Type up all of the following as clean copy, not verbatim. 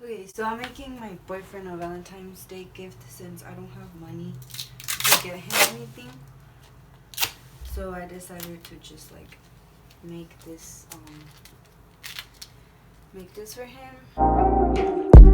Okay, so I'm making my boyfriend a Valentine's Day gift since I don't have money to get him anything. So I decided to just like make this for him.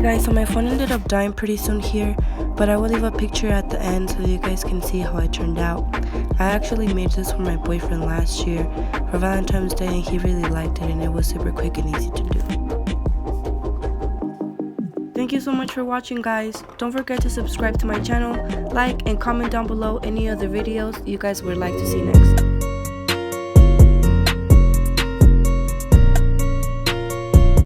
Okay guys, so my phone ended up dying pretty soon here, but I will leave a picture at the end so you guys can see how it turned out. I actually made this for my boyfriend last year for Valentine's Day, and he really liked it, and it was super quick and easy to do. Thank you so much for watching, guys. Don't forget to subscribe to my channel, like and comment down below any other videos you guys would like to see next.